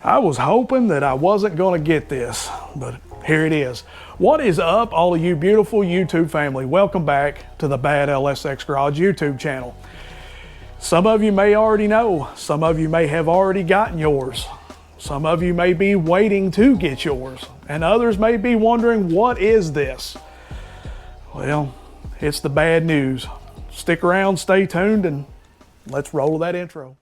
I was hoping that I wasn't going to get this, but here it is. What is up, all of you beautiful YouTube family? Welcome back to the Bad LSX Garage YouTube channel. Some of you may already know, some of you may have already gotten yours. Some of you may be waiting to get yours, and others may be wondering, what is this? Well, it's the bad news. Stick around, stay tuned, and let's roll that intro.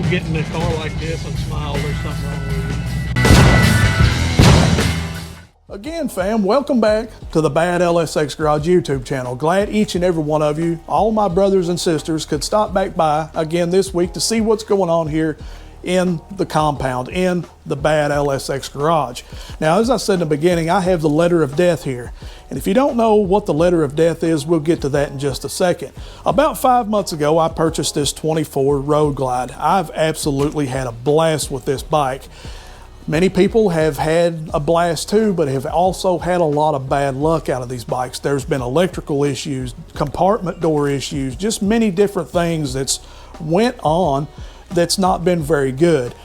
Get in a car like this and smile, there's something wrong with you. Again, fam, welcome back to the Bad LSX Garage YouTube channel. Glad each and every one of you, all my brothers and sisters, could stop back by again this week to see what's going on here in the compound, in the Bad LSX Garage. Now, as I said in the beginning, I have the letter of death here. And if you don't know what the letter of death is, we'll get to that in just a second. About 5 months ago, I purchased this 24 Road Glide. I've absolutely had a blast with this bike. Many people have had a blast too, but have also had a lot of bad luck out of these bikes. There's been electrical issues, compartment door issues, just many different things that's went on that's not been very good.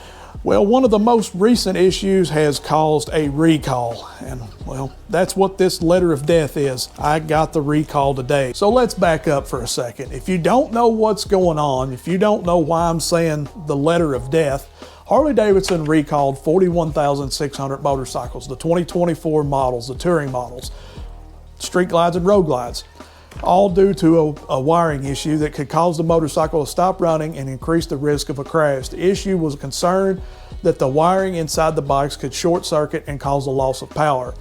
Well, one of the most recent issues has caused a recall, and well, that's what this letter of death is. I got the recall today. So let's back up for a second. If you don't know what's going on, if you don't know why I'm saying the letter of death, Harley-Davidson recalled 41,600 motorcycles, the 2024 models, the touring models, street glides and road glides, all due to a wiring issue that could cause the motorcycle to stop running and increase the risk of a crash. The issue was a concern that the wiring inside the bikes could short circuit and cause a loss of power.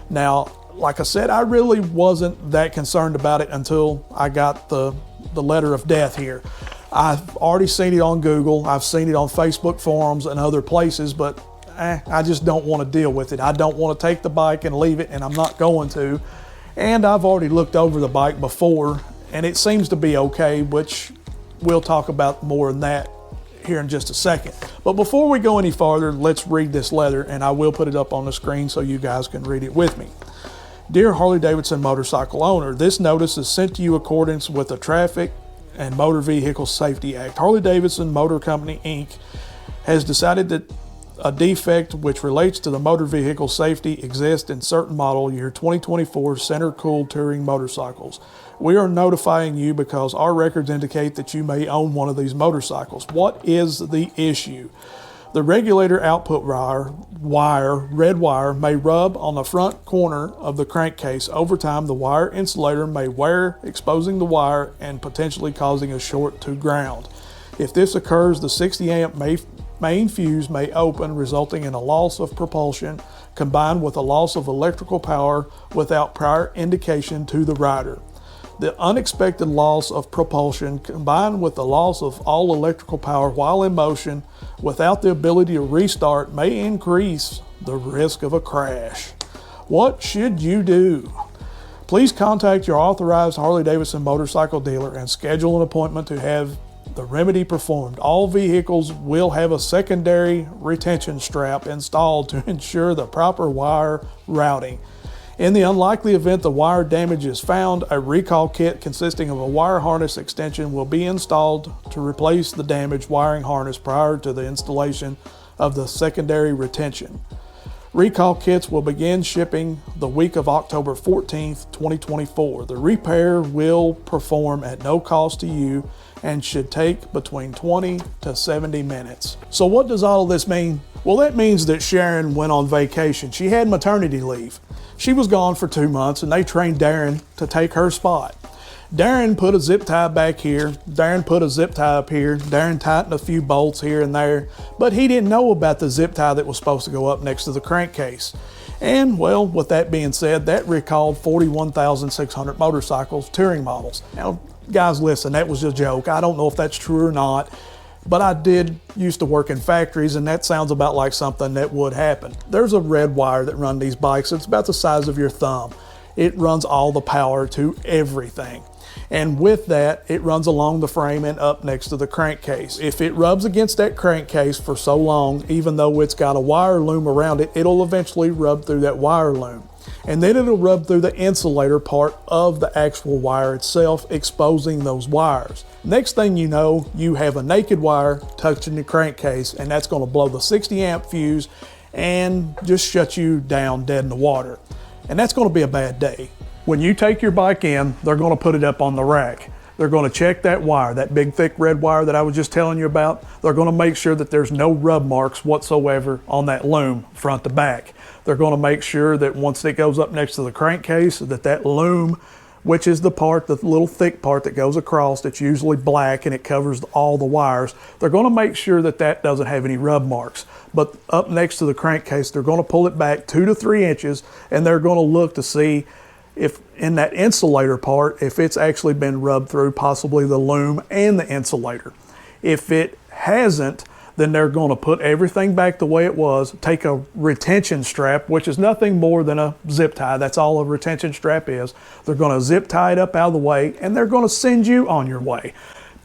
Now, like I said, I really wasn't that concerned about it until I got the letter of death here. I've already seen it on Google, I've seen it on Facebook forums and other places, but I just don't want to deal with it. I don't want to take the bike and leave it, and I'm not going to. And I've already looked over the bike before, and it seems to be okay, which we'll talk about more than that here in just a second. But before we go any farther, let's read this letter, and I will put it up on the screen so you guys can read it with me. Dear Harley-Davidson motorcycle owner, this notice is sent to you in accordance with the Traffic and Motor Vehicle Safety Act. Harley-Davidson Motor Company, Inc. has decided that a defect which relates to the motor vehicle safety exists in certain model year 2024 center-cooled touring motorcycles. We are notifying you because our records indicate that you may own one of these motorcycles. What is the issue? The regulator output red wire may rub on the front corner of the crankcase. Over time, the wire insulator may wear, exposing the wire and potentially causing a short to ground. If this occurs, the 60 amp main fuse may open, resulting in a loss of propulsion combined with a loss of electrical power without prior indication to the rider. The unexpected loss of propulsion combined with the loss of all electrical power while in motion without the ability to restart may increase the risk of a crash. What should you do? Please contact your authorized Harley-Davidson motorcycle dealer and schedule an appointment to have the remedy performed. All vehicles will have a secondary retention strap installed to ensure the proper wire routing. In the unlikely event the wire damage is found, a recall kit consisting of a wire harness extension will be installed to replace the damaged wiring harness prior to the installation of the secondary retention. Recall kits will begin shipping the week of October 14th, 2024. The repair will perform at no cost to you and should take between 20 to 70 minutes. So what does all of this mean? Well, that means that Sharon went on vacation. She had maternity leave. She was gone for 2 months, and they trained Darren to take her spot. Darren put a zip tie back here, Darren put a zip tie up here, Darren tightened a few bolts here and there, but he didn't know about the zip tie that was supposed to go up next to the crankcase. And well, with that being said, that recalled 41,600 motorcycles, touring models. Now, guys, listen, that was a joke. I don't know if that's true or not, but I did used to work in factories, and that sounds about like something that would happen. There's a red wire that runs these bikes. It's about the size of your thumb. It runs all the power to everything. And with that, it runs along the frame and up next to the crankcase. If it rubs against that crankcase for so long, even though it's got a wire loom around it, it'll eventually rub through that wire loom. And then it'll rub through the insulator part of the actual wire itself, exposing those wires. Next thing you know, you have a naked wire touching the crankcase, and that's going to blow the 60 amp fuse and just shut you down dead in the water. And that's going to be a bad day. When you take your bike in, they're going to put it up on the rack. They're going to check that wire, that big thick red wire that I was just telling you about. They're going to make sure that there's no rub marks whatsoever on that loom front to back. They're going to make sure that once it goes up next to the crankcase, that loom, which is the part, the little thick part that goes across, it's usually black and it covers all the wires. They're going to make sure that that doesn't have any rub marks. But up next to the crankcase, they're going to pull it back 2 to 3 inches, and they're going to look to see if in that insulator part, if it's actually been rubbed through, possibly the loom and the insulator. If it hasn't, then they're going to put everything back the way it was, take a retention strap, which is nothing more than a zip tie. That's all a retention strap is. They're going to zip tie it up out of the way, and they're going to send you on your way.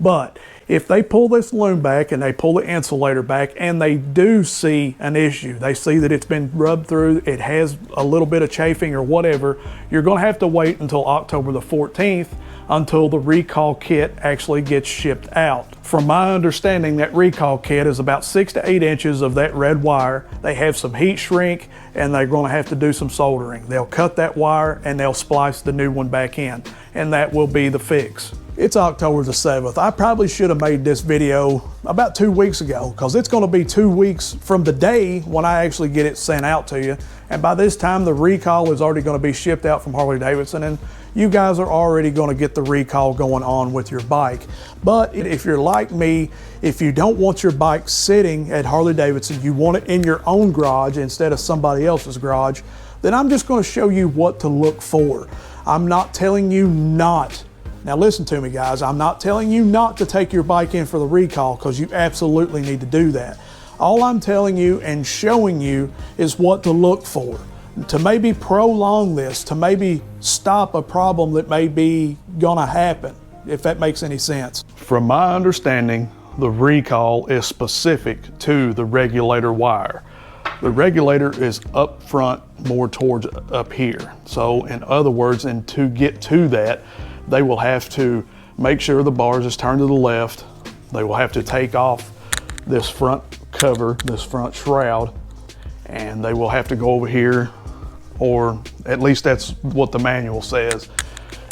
But if they pull this loom back and they pull the insulator back and they do see an issue, they see that it's been rubbed through, it has a little bit of chafing or whatever, you're going to have to wait until October the 14th until the recall kit actually gets shipped out. From my understanding, that recall kit is about 6 to 8 inches of that red wire. They have some heat shrink, and they're going to have to do some soldering. They'll cut that wire and they'll splice the new one back in, and that will be the fix. It's October the 7th. I probably should have made this video about 2 weeks ago, because it's going to be 2 weeks from the day when I actually get it sent out to you. And by this time, the recall is already going to be shipped out from Harley-Davidson, and you guys are already going to get the recall going on with your bike. But if you're like me, if you don't want your bike sitting at Harley-Davidson, you want it in your own garage instead of somebody else's garage, then I'm just going to show you what to look for. I'm not telling you not. Now listen to me, guys. I'm not telling you not to take your bike in for the recall, because you absolutely need to do that. All I'm telling you and showing you is what to look for, to maybe prolong this, to maybe stop a problem that may be gonna happen, if that makes any sense. From my understanding, the recall is specific to the regulator wire. The regulator is up front, more towards up here. So in other words, and to get to that, they will have to make sure the bars is turned to the left. They will have to take off this front cover, this front shroud, and they will have to go over here, or at least that's what the manual says,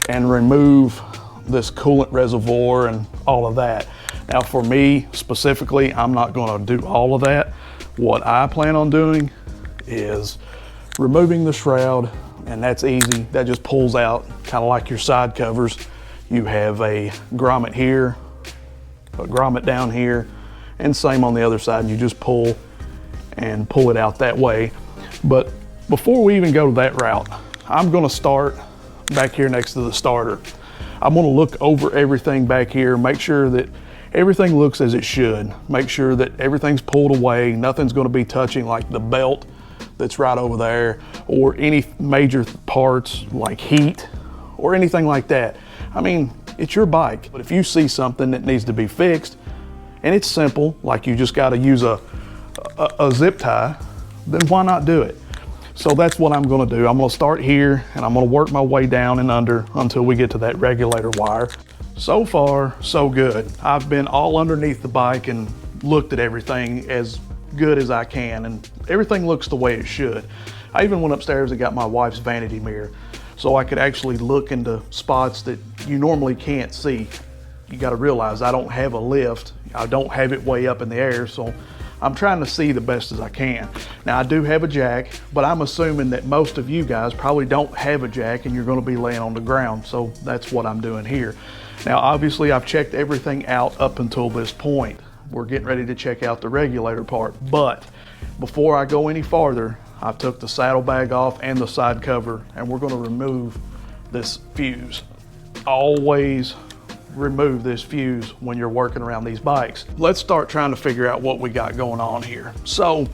and remove this coolant reservoir and all of that. Now for me specifically, I'm not going to do all of that. What I plan on doing is removing the shroud, and that's easy. That just pulls out, kind of like your side covers. You have a grommet here, a grommet down here, and same on the other side, and you just pull it out that way. But before we even go to that route, I'm going to start back here next to the starter. I'm going to look over everything back here, make sure that everything looks as it should. Make sure that everything's pulled away, nothing's going to be touching like the belt that's right over there, or any major parts like heat or anything like that. I mean, it's your bike, but if you see something that needs to be fixed, and it's simple, like you just got to use a zip tie, then why not do it? So that's what I'm going to do. I'm going to start here, and I'm going to work my way down and under until we get to that regulator wire. So far, so good. I've been all underneath the bike and looked at everything as good as I can, and everything looks the way it should. I even went upstairs and got my wife's vanity mirror so I could actually look into spots that you normally can't see. You got to realize I don't have a lift. I don't have it way up in the air, so I'm trying to see the best as I can. Now I do have a jack, but I'm assuming that most of you guys probably don't have a jack and you're going to be laying on the ground, so that's what I'm doing here. Now obviously I've checked everything out up until this point. We're getting ready to check out the regulator part, but before I go any farther, I took the saddlebag off and the side cover, and we're going to remove this fuse. Always remove this fuse when you're working around these bikes. Let's start trying to figure out what we got going on here. So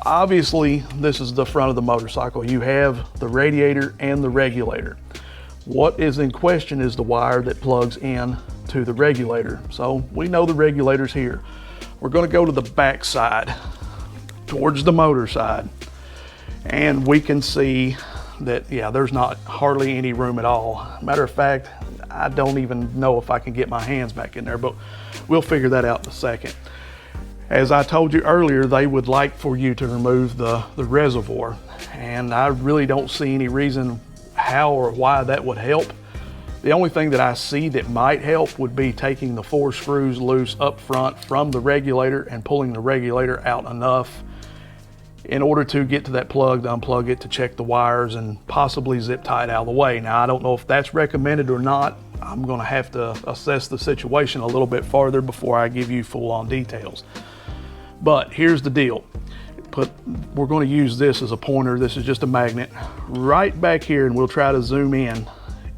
obviously this is the front of the motorcycle. You have the radiator and the regulator. What is in question is the wire that plugs in to the regulator. So we know the regulator's here. We're going to go to the back side, towards the motor side, and we can see that, yeah, there's not hardly any room at all. Matter of fact, I don't even know if I can get my hands back in there, but we'll figure that out in a second. As I told you earlier, they would like for you to remove the reservoir, and I really don't see any reason how or why that would help. The only thing that I see that might help would be taking the 4 screws loose up front from the regulator and pulling the regulator out enough in order to get to that plug, to unplug it, to check the wires and possibly zip tie it out of the way. Now, I don't know if that's recommended or not. I'm gonna have to assess the situation a little bit farther before I give you full-on details. But here's the deal. We're gonna use this as a pointer. This is just a magnet. Right back here, and we'll try to zoom in,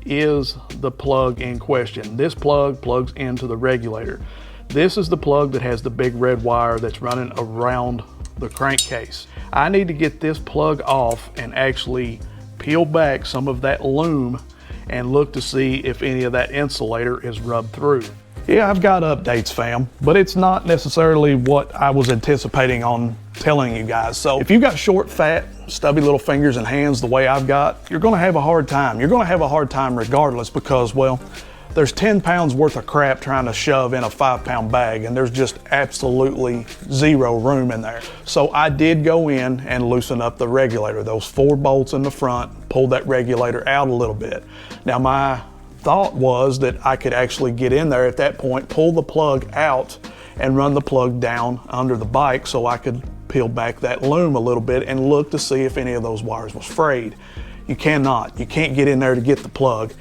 is the plug in question. This plug plugs into the regulator. This is the plug that has the big red wire that's running around the crankcase. I need to get this plug off and actually peel back some of that loom and look to see if any of that insulator is rubbed through. Yeah, I've got updates, fam, but it's not necessarily what I was anticipating on telling you guys. So if you've got short, fat, stubby little fingers and hands the way I've got, you're gonna have a hard time. You're gonna have a hard time regardless because, well, there's 10 pounds worth of crap trying to shove in a 5-pound bag, and there's just absolutely zero room in there. So I did go in and loosen up the regulator. Those 4 bolts in the front, pulled that regulator out a little bit. Now my thought was that I could actually get in there at that point, pull the plug out and run the plug down under the bike so I could peel back that loom a little bit and look to see if any of those wires was frayed. You cannot. You can't get in there to get the plug.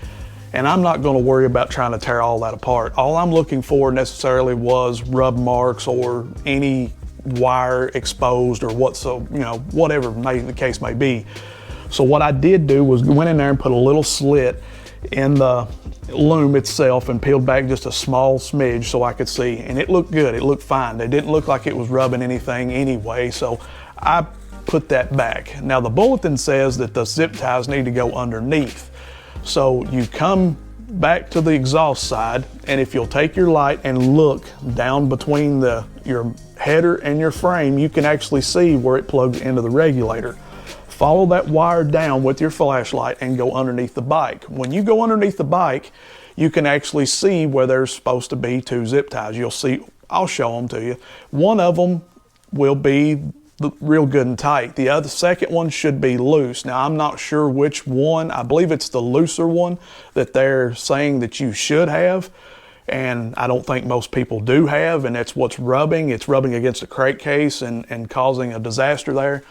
And I'm not going to worry about trying to tear all that apart. All I'm looking for necessarily was rub marks or any wire exposed or whatever the case may be. So what I did do was went in there and put a little slit in the loom itself and peeled back just a small smidge so I could see, and it looked good. It looked fine. It didn't look like it was rubbing anything anyway, so I put that back. Now the bulletin says that the zip ties need to go underneath. So you come back to the exhaust side, and if you'll take your light and look down between your header and your frame, you can actually see where it plugs into the regulator. Follow that wire down with your flashlight and go underneath the bike. When you go underneath the bike, you can actually see where there's supposed to be 2 zip ties. You'll see, I'll show them to you. One of them will be real good and tight. The second one should be loose. Now I'm not sure which one. I believe it's the looser one that they're saying that you should have, and I don't think most people do have, and that's what's rubbing. It's rubbing against the crankcase and causing a disaster there.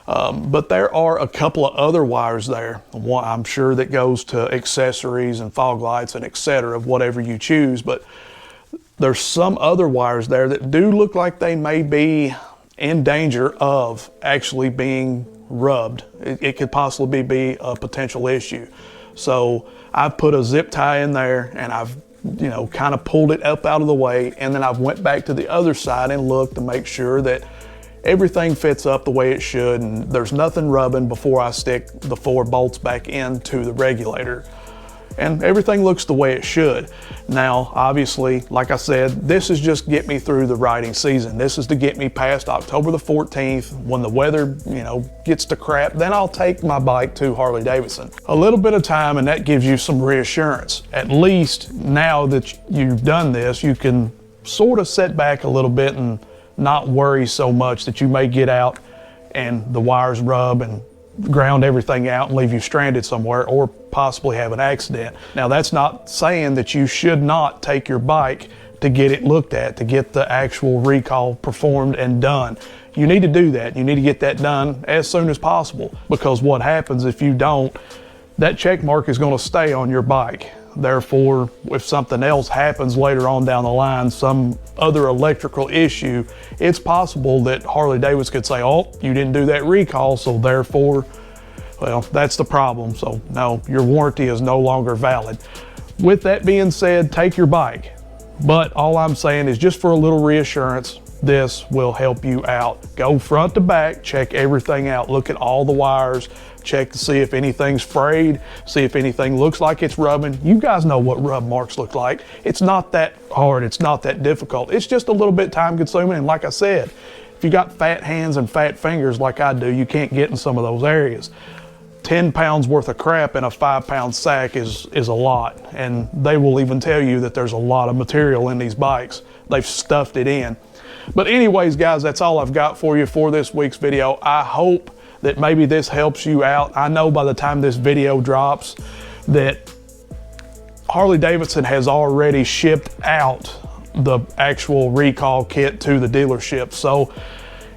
But there are a couple of other wires there. One, I'm sure, that goes to accessories and fog lights and etc., whatever you choose, but there's some other wires there that do look like they may be in danger of actually being rubbed. It could possibly be a potential issue. So I've put a zip tie in there and I've kind of pulled it up out of the way, and then I've went back to the other side and looked to make sure that everything fits up the way it should and there's nothing rubbing before I stick the 4 bolts back into the regulator. And everything looks the way it should. Now, obviously, like I said, this is just get me through the riding season. This is to get me past October the 14th. When the weather, gets to crap, then I'll take my bike to Harley-Davidson. A little bit of time, and that gives you some reassurance. At least now that you've done this, you can sort of sit back a little bit and not worry so much that you may get out and the wires rub and ground everything out and leave you stranded somewhere or possibly have an accident. Now that's not saying that you should not take your bike to get it looked at, to get the actual recall performed and done. You need to do that. You need to get that done as soon as possible, because what happens if you don't, that check mark is going to stay on your bike. Therefore, if something else happens later on down the line, some other electrical issue, it's possible that Harley-Davidson could say, oh, you didn't do that recall, so therefore, well, that's the problem. So no, your warranty is no longer valid. With that being said, take your bike. But all I'm saying is, just for a little reassurance, this will help you out. Go front to back, check everything out, look at all the wires, check to see if anything's frayed, see if anything looks like it's rubbing. You guys know what rub marks look like. It's not that hard, it's not that difficult. It's just a little bit time consuming, and like I said, if you got fat hands and fat fingers like I do, you can't get in some of those areas. 10 pounds worth of crap in a 5-pound sack is a lot, and they will even tell you that there's a lot of material in these bikes. They've stuffed it in. But anyways, guys, that's all I've got for you for this week's video. I hope that maybe this helps you out. I know by the time this video drops that Harley-Davidson has already shipped out the actual recall kit to the dealership. So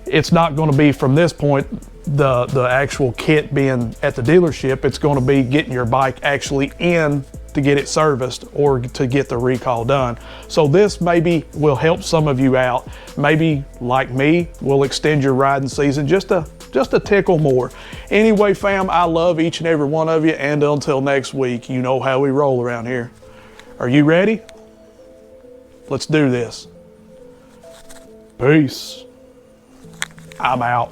it's not going to be from this point the actual kit being at the dealership. It's going to be getting your bike actually in to get it serviced or to get the recall done. So this maybe will help some of you out. Maybe like me, will extend your riding season just a tickle more. Anyway, fam, I love each and every one of you, and until next week, you know how we roll around here. Are you ready? Let's do this. Peace. I'm out.